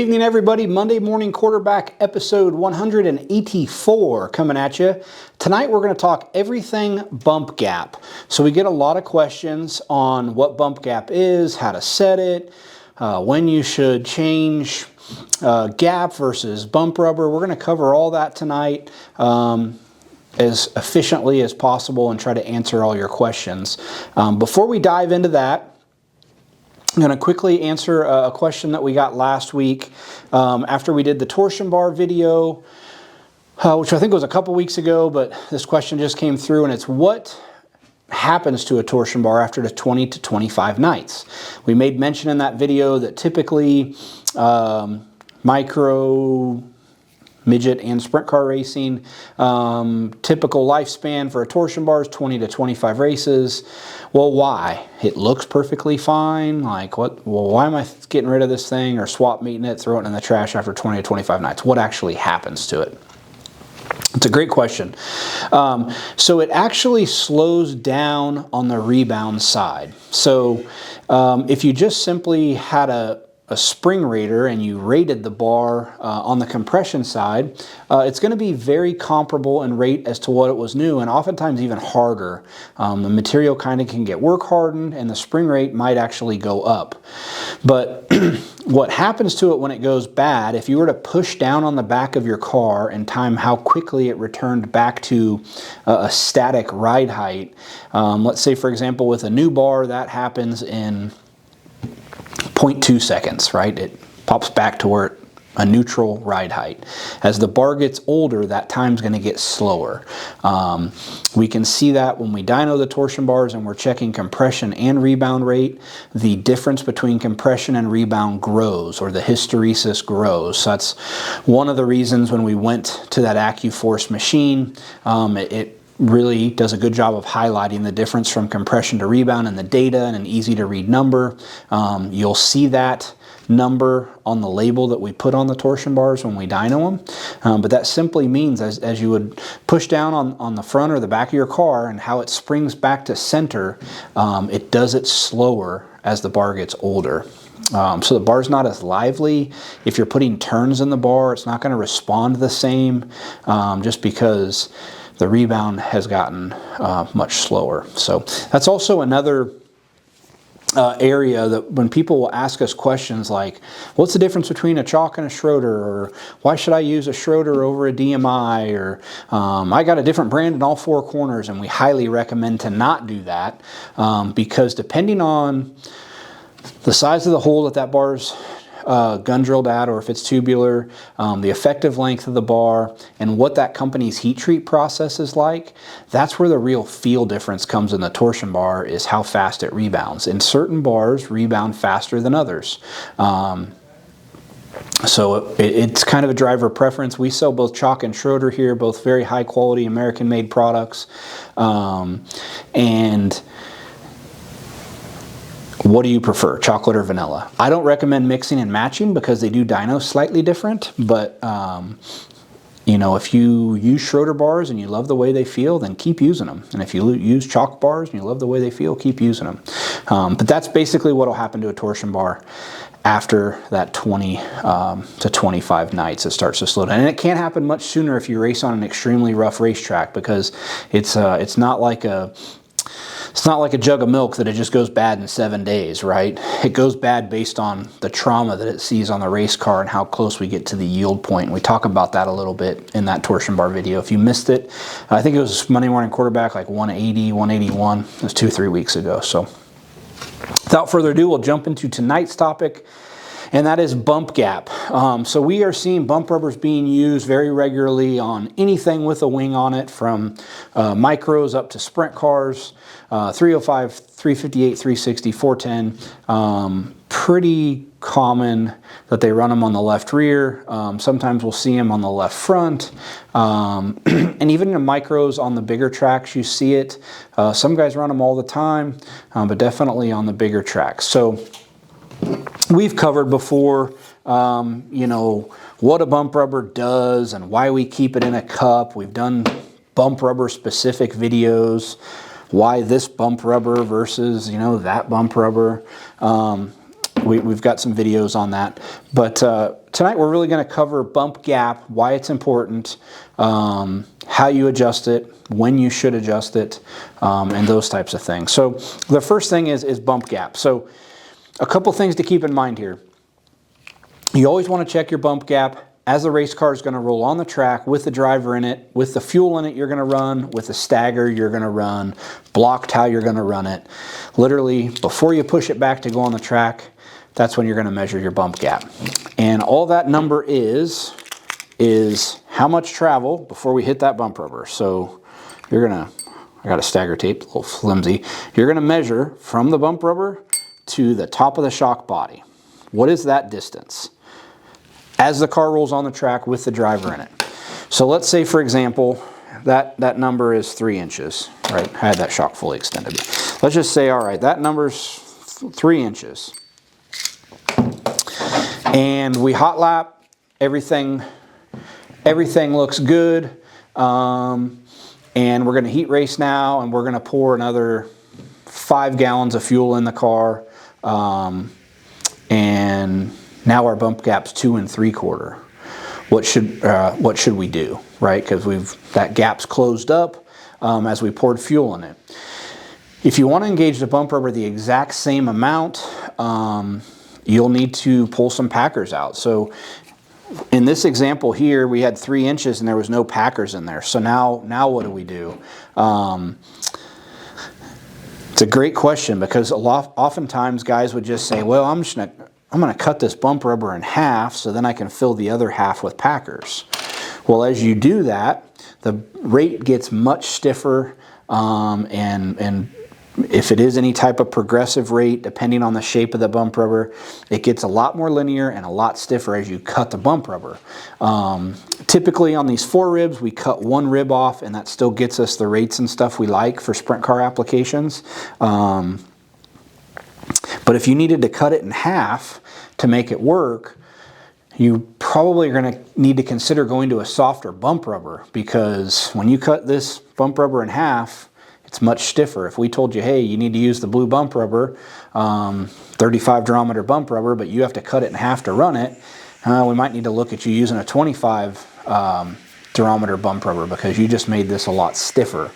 evening, everybody. Monday Morning Quarterback episode 184 coming at you. Tonight we're going to talk everything bump gap. So we get a lot of questions on what bump gap is, how to set it, when you should change gap versus bump rubber. We're going to cover all that tonight as efficiently as possible and try to answer all your questions. Before we dive into that, I'm going to quickly answer a question that we got last week after we did the torsion bar video, which I think was a couple weeks ago, but this question just came through, and it's what happens to a torsion bar after the 20 to 25 nights. We made mention in that video that typically micro, midget, and sprint car racing, typical lifespan for a torsion bar is 20 to 25 races. Well, why? It looks perfectly fine. Like, what? Well, why am I getting rid of this thing or swap meeting it, throw it in the trash after 20 to 25 nights? What actually happens to it? It's a great question. So it actually slows down on the rebound side. So if you just simply had a spring rater and you rated the bar on the compression side, it's going to be very comparable in rate as to what it was new, and oftentimes even harder. The material kind of can get work hardened and the spring rate might actually go up. But what happens to it when it goes bad, if you were to push down on the back of your car and time how quickly it returned back to a static ride height, let's say for example with a new bar, that happens in 0.2 seconds, right? It pops back to where a neutral ride height. As the bar gets older, that time's going to get slower. We can see that when we dyno the torsion bars and we're checking compression and rebound rate, the difference between compression and rebound grows, or the hysteresis grows. So that's one of the reasons when we went to that AccuForce machine, it really does a good job of highlighting the difference from compression to rebound in the data in an easy to read number. You'll see that number on the label that we put on the torsion bars when we dyno them. But that simply means as you would push down on the front or the back of your car and how it springs back to center, it does it slower as the bar gets older. So the bar's not as lively. If you're putting turns in the bar, it's not going to respond the same just because the rebound has gotten much slower. So that's also another area that when people will ask us questions like, what's the difference between a chalk and a Schroeder, or why should I use a Schroeder over a DMI, or I got a different brand in all four corners, and we highly recommend to not do that because depending on the size of the hole that bar's gun drilled at, or if it's tubular, the effective length of the bar, and what that company's heat treat process is like, that's where the real feel difference comes in the torsion bar, is how fast it rebounds. And certain bars rebound faster than others. So it's kind of a driver preference. We sell both chalk and Schroeder here, both very high quality American made products. And what do you prefer, chocolate or vanilla? I don't recommend mixing and matching because they do dyno slightly different, but you know, if you use Schroeder bars and you love the way they feel, then keep using them. And if you use chalk bars and you love the way they feel, keep using them. But that's basically what will happen to a torsion bar after that 20 to 25 nights. It starts to slow down, and it can't happen much sooner if you race on an extremely rough racetrack, because it's not like a jug of milk that it just goes bad in 7 days, right? It goes bad based on the trauma that it sees on the race car and how close we get to the yield point. We talk about that a little bit in that torsion bar video. If you missed it, I think it was Monday Morning Quarterback, like 180, 181. It was 2 or 3 weeks ago. So without further ado, we'll jump into tonight's topic, and that is bump gap. So we are seeing bump rubbers being used very regularly on anything with a wing on it, from micros up to sprint cars, 305, 358, 360, 410. Pretty common that they run them on the left rear. Sometimes we'll see them on the left front. And even in the micros on the bigger tracks, you see it. Some guys run them all the time, but definitely on the bigger tracks. So we've covered before, you know, what a bump rubber does and why we keep it in a cup. We've done bump rubber specific videos, why this bump rubber versus, you know, that bump rubber. we've got some videos on that. But tonight we're really going to cover bump gap, why it's important, how you adjust it, when you should adjust it, and those types of things. So the first thing is bump gap. So a couple things to keep in mind here. You always want to check your bump gap as the race car is going to roll on the track with the driver in it, with the fuel in it you're going to run, with the stagger you're going to run, blocked how you're going to run it. Literally, before you push it back to go on the track, that's when you're going to measure your bump gap. And all that number is how much travel before we hit that bump rubber. So you're going to, I got a stagger tape, a little flimsy. You're going to measure from the bump rubber to the top of the shock body. What is that distance as the car rolls on the track with the driver in it? So let's say, for example, that number is 3 inches, right? I had that shock fully extended. Let's just say, all right, that number's 3 inches. And we hot lap, everything looks good. And we're gonna heat race now, and we're gonna pour another 5 gallons of fuel in the car. And now our bump gap's 2 3/4. What should we do, right? Because that gap's closed up as we poured fuel in it. If you want to engage the bump rubber the exact same amount, you'll need to pull some packers out. So in this example here, we had 3 inches and there was no packers in there. So now what do? It's a great question, because oftentimes guys would just say, well, I'm going to cut this bump rubber in half so then I can fill the other half with packers. Well, as you do that, the rate gets much stiffer, and if it is any type of progressive rate, depending on the shape of the bump rubber, it gets a lot more linear and a lot stiffer as you cut the bump rubber. Typically on these 4 ribs, we cut 1 rib off, and that still gets us the rates and stuff we like for sprint car applications. But if you needed to cut it in half to make it work, you probably are going to need to consider going to a softer bump rubber, because when you cut this bump rubber in half, it's much stiffer. If we told you, hey, you need to use the blue bump rubber, 35 durometer bump rubber, but you have to cut it in half to run it, we might need to look at you using a 25 durometer bump rubber, because you just made this a lot stiffer.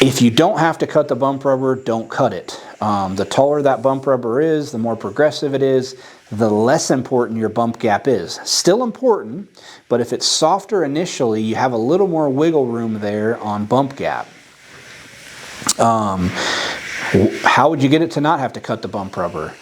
If you don't have to cut the bump rubber, don't cut it. The taller that bump rubber is, the more progressive it is, the less important your bump gap is. Still important, but if it's softer initially, you have a little more wiggle room there on bump gap. How would you get it to not have to cut the bump rubber?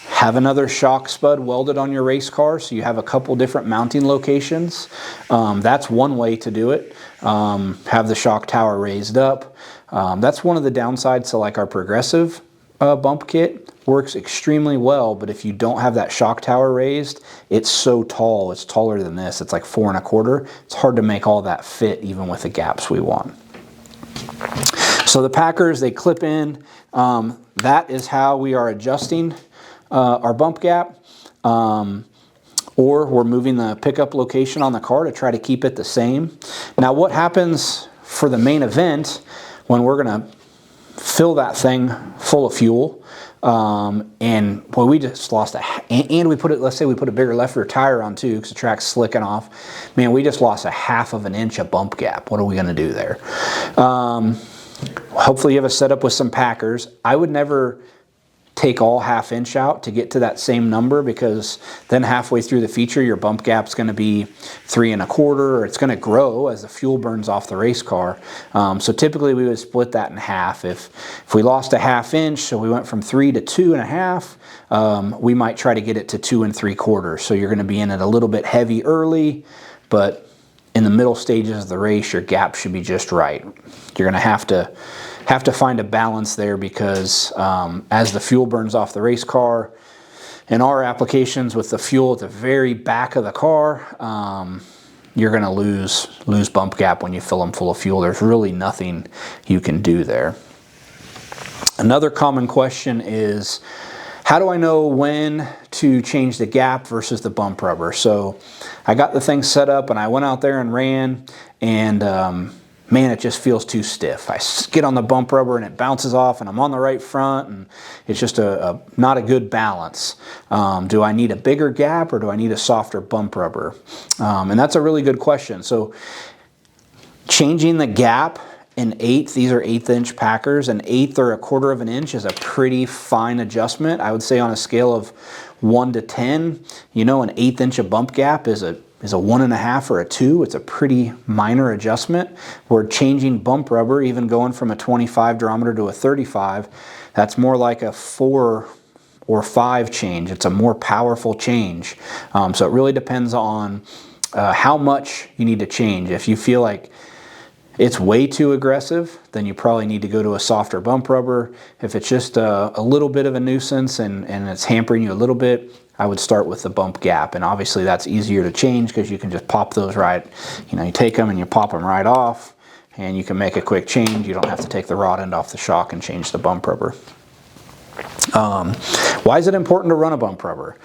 Have another shock spud welded on your race car so you have a couple different mounting locations. That's one way to do it. Have the shock tower raised up. That's one of the downsides to like our progressive bump kit. Works extremely well, but if you don't have that shock tower raised, it's so tall, it's taller than this, it's like 4 1/4. It's hard to make all that fit even with the gaps we want. So the packers, they clip in. That is how we are adjusting our bump gap, or we're moving the pickup location on the car to try to keep it the same. Now what happens for the main event when we're going to fill that thing full of fuel, and boy, we just lost and we put it, let's say we put a bigger left rear tire on too, because the track's slicking off. Man, we just lost a 1/2 inch of bump gap. What are we going to do there? Hopefully you have a setup with some packers. I would never take all 1/2 inch out to get to that same number, because then halfway through the feature your bump gap's going to be 3 1/4, or it's going to grow as the fuel burns off the race car. So typically we would split that in half. If we lost a 1/2 inch, so we went from 3 to 2 1/2, we might try to get it to 2 3/4. So you're going to be in it a little bit heavy early, but in the middle stages of the race your gap should be just right. You're going to have to find a balance there, because as the fuel burns off the race car, in our applications with the fuel at the very back of the car, you're going to lose bump gap when you fill them full of fuel. There's really nothing you can do there. Another common question is, how do I know when to change the gap versus the bump rubber? So I got the thing set up and I went out there and ran, and man, it just feels too stiff. I get on the bump rubber and it bounces off and I'm on the right front and it's just not a good balance. Do I need a bigger gap or do I need a softer bump rubber? And that's a really good question. So changing the gap an eighth, these are 1/8 inch packers, an 1/8 or 1/4 of an inch is a pretty fine adjustment. I would say on a scale of 1 to 10, you know, an 1/8 inch of bump gap is a 1.5 or a 2. It's a pretty minor adjustment. We're changing bump rubber, even going from a 25 durometer to a 35. That's more like a 4 or 5 change. It's a more powerful change. So it really depends on how much you need to change. If you feel like it's way too aggressive, then you probably need to go to a softer bump rubber. If it's just a little bit of a nuisance and it's hampering you a little bit, I would start with the bump gap. And obviously that's easier to change because you can just pop those right, you know, you take them and you pop them right off and you can make a quick change. You don't have to take the rod end off the shock and change the bump rubber. Why is it important to run a bump rubber?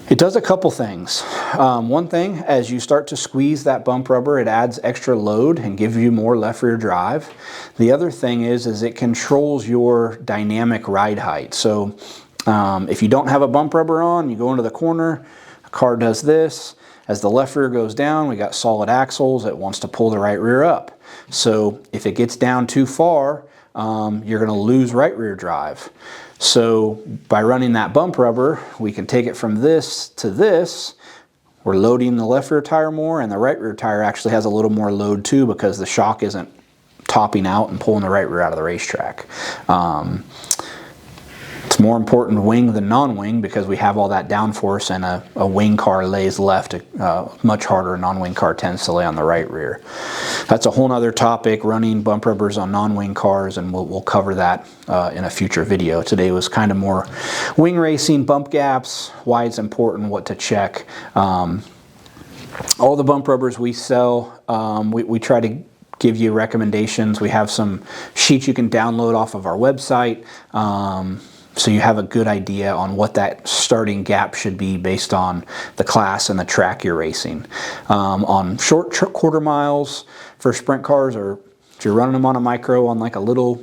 It does a couple things. One thing, as you start to squeeze that bump rubber, it adds extra load and gives you more left rear drive. The other thing is it controls your dynamic ride height. So if you don't have a bump rubber on, you go into the corner, the car does this. As the left rear goes down, we got solid axles. It wants to pull the right rear up. So if it gets down too far, you're gonna lose right rear drive. So by running that bump rubber, we can take it from this to this. We're loading the left rear tire more, and the right rear tire actually has a little more load too because the shock isn't topping out and pulling the right rear out of the racetrack. It's more important wing than non-wing because we have all that downforce, and a wing car lays left much harder. A non-wing car tends to lay on the right rear. That's a whole nother topic, running bump rubbers on non-wing cars, and we'll cover that in a future video. Today was kind of more wing racing, bump gaps, why it's important, what to check. All the bump rubbers we sell, we try to give you recommendations. We have some sheets you can download off of our website. So you have a good idea on what that starting gap should be based on the class and the track you're racing. On short quarter miles for sprint cars, or if you're running them on a micro on like a little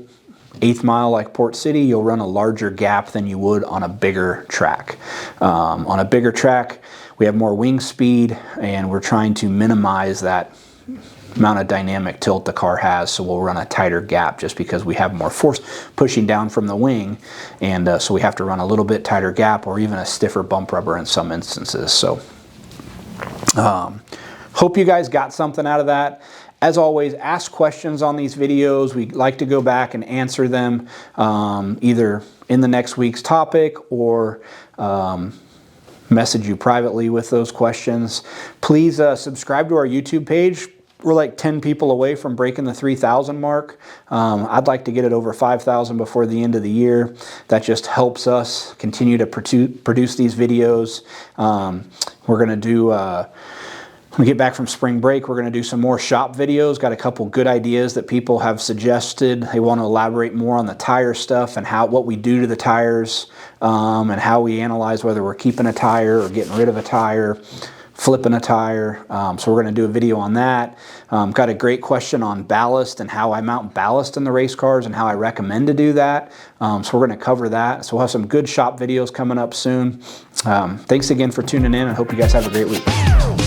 1/8 mile like Port City, you'll run a larger gap than you would on a bigger track. On a bigger track, we have more wing speed and we're trying to minimize that amount of dynamic tilt the car has, so we'll run a tighter gap just because we have more force pushing down from the wing, and so we have to run a little bit tighter gap or even a stiffer bump rubber in some instances. So hope you guys got something out of that. As always, ask questions on these videos. We like to go back and answer them either in the next week's topic or message you privately with those questions. Please subscribe to our YouTube page. We're like 10 people away from breaking the 3,000 mark. I'd like to get it over 5,000 before the end of the year. That just helps us continue to produce these videos. We're going to do, when we get back from spring break, we're going to do some more shop videos. Got a couple good ideas that people have suggested. They want to elaborate more on the tire stuff and what we do to the tires, and how we analyze whether we're keeping a tire or getting rid of a tire, flipping a tire. So we're going to do a video on that. Got a great question on ballast and how I mount ballast in the race cars and how I recommend to do that. So we're going to cover that. So we'll have some good shop videos coming up soon. Thanks again for tuning in, and hope you guys have a great week.